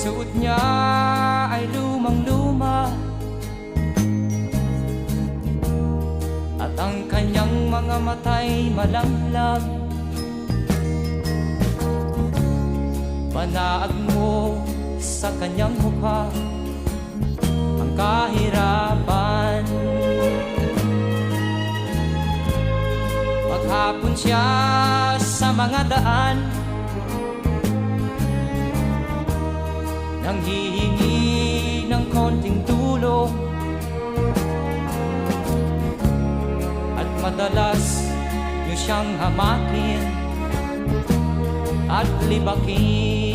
Suot niya ay lumang-luma, at ang kanyang mga mata'y malamlam. Panaag mo sa kanyang mukha ang kahirapan. Maghapon siya sa mga daan, nanghihingi ng konting tulong, at madalas niyo siyang hamakin at libakin.